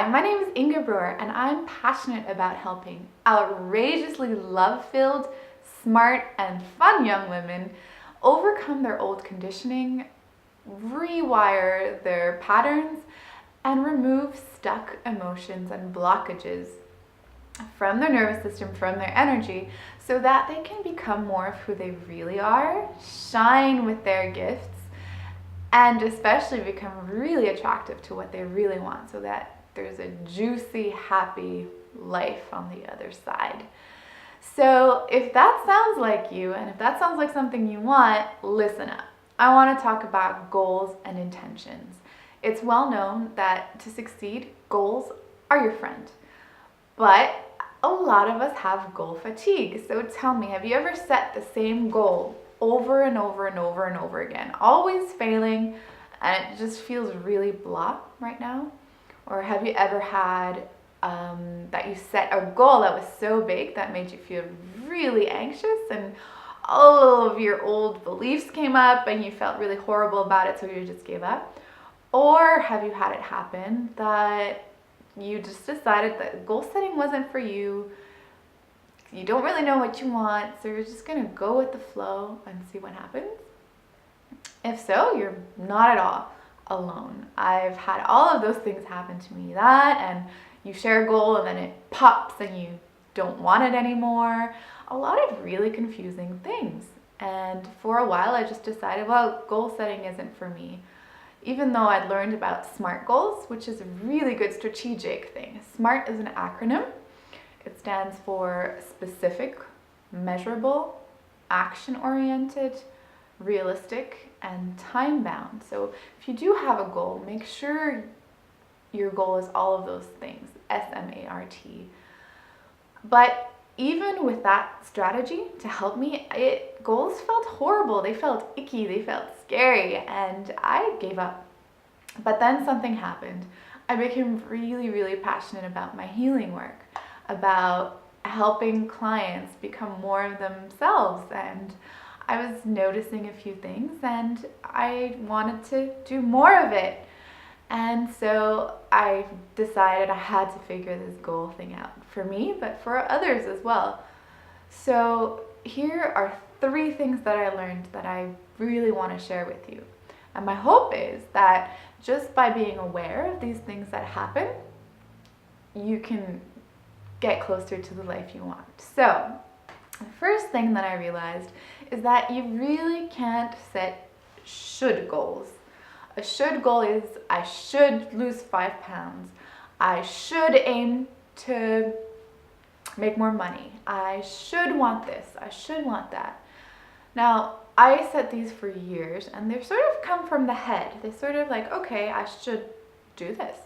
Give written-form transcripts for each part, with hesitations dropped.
my name is Inga Brewer, and I'm passionate about helping outrageously love-filled, smart, and fun young women overcome their old conditioning, rewire their patterns, and remove stuck emotions and blockages from their nervous system, from their energy, so that they can become more of who they really are, shine with their gifts, and especially become really attractive to what they really want, so that there's a juicy, happy life on the other side. So if that sounds like you, and if that sounds like something you want, listen up. I want to talk about goals and intentions. It's well known that to succeed, goals are your friend. But a lot of us have goal fatigue. So tell me, have you ever set the same goal over and over and over and over again, always failing, and it just feels really blah right now? Or have you ever had that you set a goal that was so big that made you feel really anxious, and all of your old beliefs came up and you felt really horrible about it, so you just gave up? Or have you had it happen that you just decided that goal setting wasn't for you, you don't really know what you want, so you're just gonna go with the flow and see what happens? If so, you're not at all alone. I've had all of those things happen to me, and you share a goal and then it pops and you don't want it anymore. A lot of really confusing things. And for a while I just decided, well, goal setting isn't for me. Even though I'd learned about SMART goals, which is a really good strategic thing. SMART is an acronym. It stands for specific, measurable, action-oriented, realistic, and time-bound. So if you do have a goal, make sure your goal is all of those things, SMART. But even with that strategy to help me, goals felt horrible. They felt icky, they felt scary, and I gave up. But then something happened. I became really, really passionate about my healing work, about helping clients become more of themselves, and I was noticing a few things and I wanted to do more of it. And so I decided I had to figure this goal thing out for me, but for others as well. So here are 3 things that I learned that I really want to share with you. And my hope is that just by being aware of these things that happen, you can get closer to the life you want. So the first thing that I realized is that you really can't set should goals. A should goal is, I should lose 5 pounds. I should aim to make more money. I should want this. I should want that. Now, I set these for years, and they've sort of come from the head. They sort of like, okay, I should do this.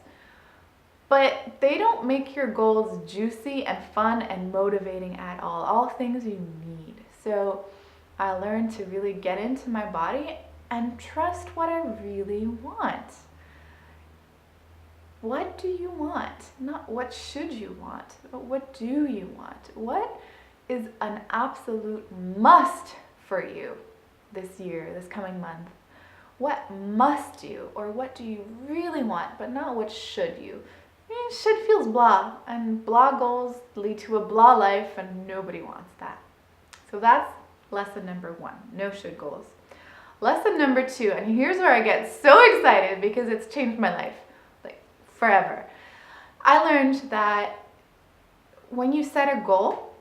But they don't make your goals juicy and fun and motivating at all things you need. So I learned to really get into my body and trust what I really want. What do you want? Not what should you want, but what do you want? What is an absolute must for you this year, this coming month? What must you, or what do you really want, but not what should you? Should feels blah, and blah goals lead to a blah life, and nobody wants that. So that's lesson number 1, no should goals. Lesson number 2, and here's where I get so excited because it's changed my life, like forever. I learned that when you set a goal,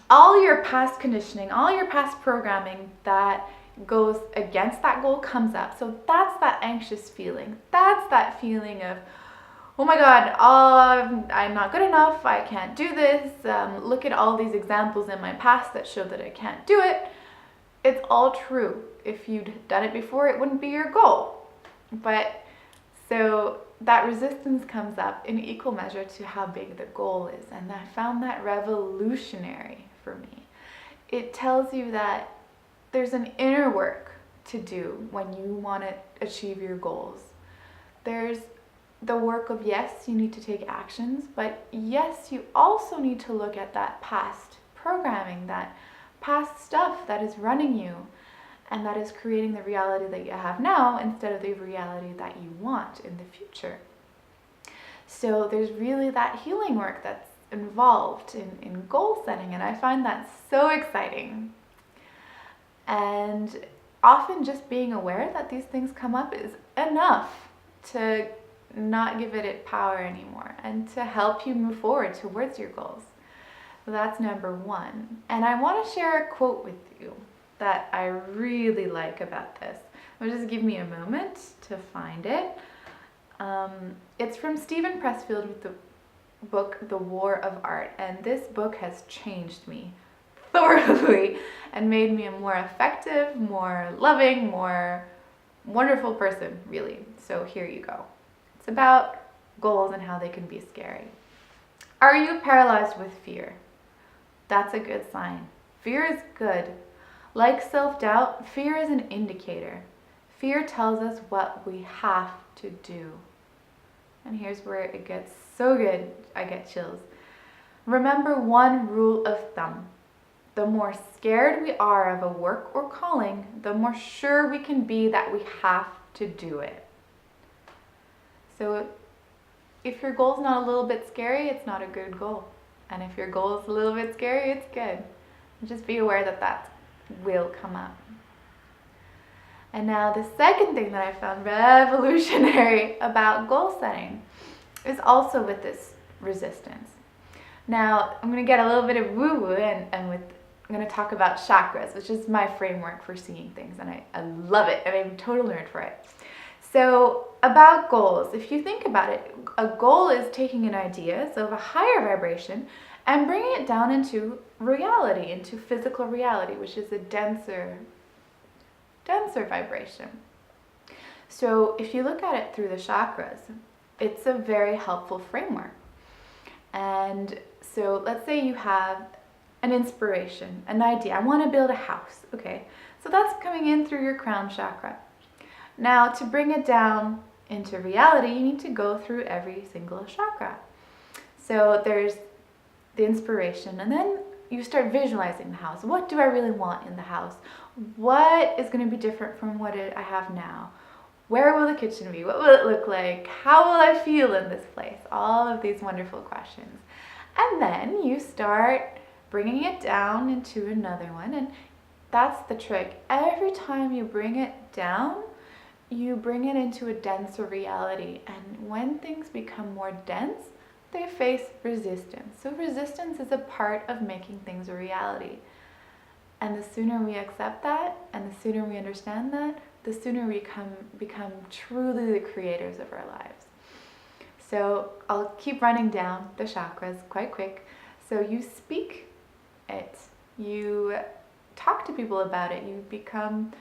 all your past conditioning, all your past programming that goes against that goal comes up. So that's that anxious feeling. That's that feeling of, oh my God, I'm not good enough, I can't do this, look at all these examples in my past that show that I can't do it. It's all true. If you'd done it before, it wouldn't be your goal. But so that resistance comes up in equal measure to how big the goal is, and I found that revolutionary for me. It tells you that there's an inner work to do when you want to achieve your goals. There's the work of, yes, you need to take actions, but yes, you also need to look at that past programming, that past stuff that is running you and that is creating the reality that you have now instead of the reality that you want in the future. So So there's really that healing work that's involved in goal setting, and I find that so exciting. And often just being aware that these things come up is enough to not give it power anymore and to help you move forward towards your goals. So that's number one. And I want to share a quote with you that I really like about this. Just give me a moment to find it. It's from Steven Pressfield with the book The War of Art, and this book has changed me thoroughly and made me a more effective, more loving, more wonderful person, really. So here you go. It's about goals and how they can be scary. Are you paralyzed with fear? That's a good sign. Fear is good. Like self-doubt, fear is an indicator. Fear tells us what we have to do. And here's where it gets so good, I get chills. Remember one rule of thumb. The more scared we are of a work or calling, the more sure we can be that we have to do it. So if your goal's not a little bit scary, it's not a good goal. And if your goal is a little bit scary, it's good. Just be aware that that will come up. And now the second thing that I found revolutionary about goal setting is also with this resistance. Now, I'm going to get a little bit of woo-woo and I'm going to talk about chakras, which is my framework for seeing things, and I love it, and I'm a total nerd for it. So about goals, if you think about it, a goal is taking an idea, so of a higher vibration, and bringing it down into reality, into physical reality, which is a denser vibration. So if you look at it through the chakras, it's a very helpful framework. And so let's say you have an inspiration, an idea. I want to build a house. Okay, so that's coming in through your crown chakra. Now to bring it down into reality, you need to go through every single chakra. So there's the inspiration, and then you start visualizing the house. What do I really want in the house? What is going to be different from what I have now? Where will the kitchen be? What will it look like? How will I feel in this place? All of these wonderful questions. And then you start bringing it down into another one, and that's the trick. Every time you bring it down, you bring it into a denser reality, and when things become more dense, they face resistance. So resistance is a part of making things a reality. And the sooner we accept that, and the sooner we understand that, the sooner we become truly the creators of our lives. So I'll keep running down the chakras quite quick. So you speak it, you talk to people about it, you become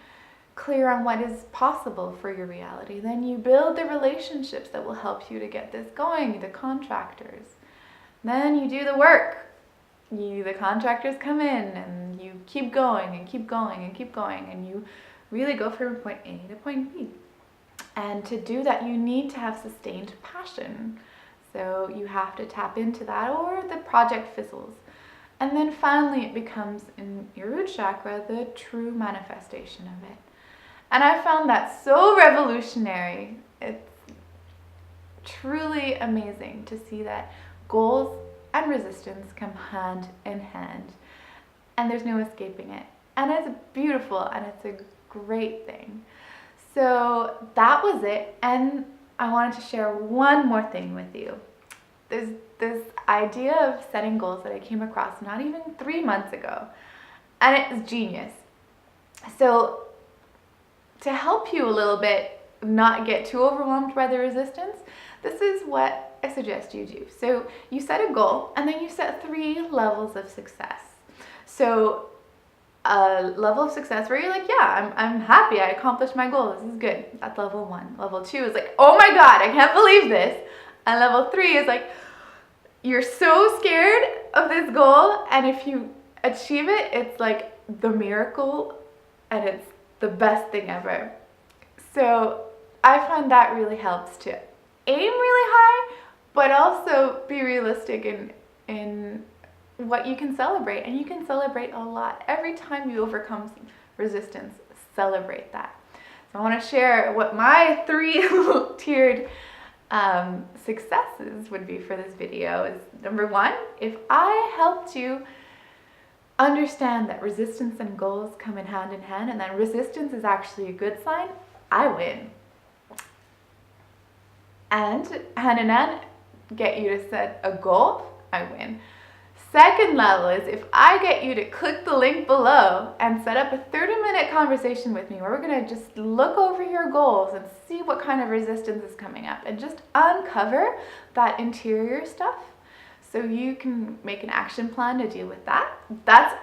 clear on what is possible for your reality. Then you build the relationships that will help you to get this going, the contractors. Then you do the work. The contractors come in and you keep going and keep going and keep going, and you really go from point A to point B. And to do that, you need to have sustained passion. So you have to tap into that, or the project fizzles. And then finally it becomes, in your root chakra, the true manifestation of it. And I found that so revolutionary. It's truly amazing to see that goals and resistance come hand in hand, and there's no escaping it. And it's beautiful, and it's a great thing. So that was it, and I wanted to share one more thing with you. There's this idea of setting goals that I came across not even 3 months ago, and it's genius. So to help you a little bit not get too overwhelmed by the resistance, this is what I suggest you do. So you set a goal, and then you set 3 levels of success. So a level of success where you're like, yeah, I'm happy, I accomplished my goal, this is good. That's level 1. Level 2 is like, oh my God, I can't believe this. And level 3 is like, you're so scared of this goal, and if you achieve it, it's like the miracle, and it's the best thing ever. So I find that really helps to aim really high, but also be realistic in what you can celebrate. And you can celebrate a lot. Every time you overcome resistance, celebrate that. So I want to share what my 3 tiered successes would be for this video is, number one, if I helped you understand that resistance and goals come in hand, and that resistance is actually a good sign, I win. And hand in hand, get you to set a goal, I win. Second level is if I get you to click the link below and set up a 30-minute conversation with me where we're going to just look over your goals and see what kind of resistance is coming up and just uncover that interior stuff so you can make an action plan to deal with that. That's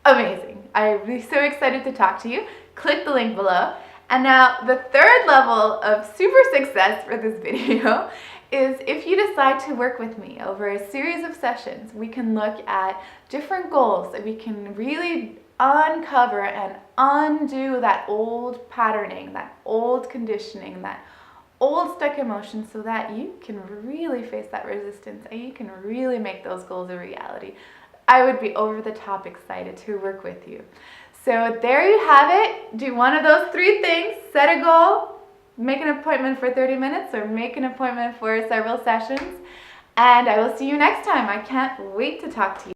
amazing. I'm really so excited to talk to you. Click the link below. And now the third level of super success for this video is if you decide to work with me over a series of sessions, we can look at different goals that we can really uncover and undo that old patterning, that old conditioning, that old stuck emotion so that you can really face that resistance and you can really make those goals a reality. I would be over the top excited to work with you. So there you have it. Do one of those three things. Set a goal, make an appointment for 30 minutes, or make an appointment for several sessions. And I will see you next time. I can't wait to talk to you.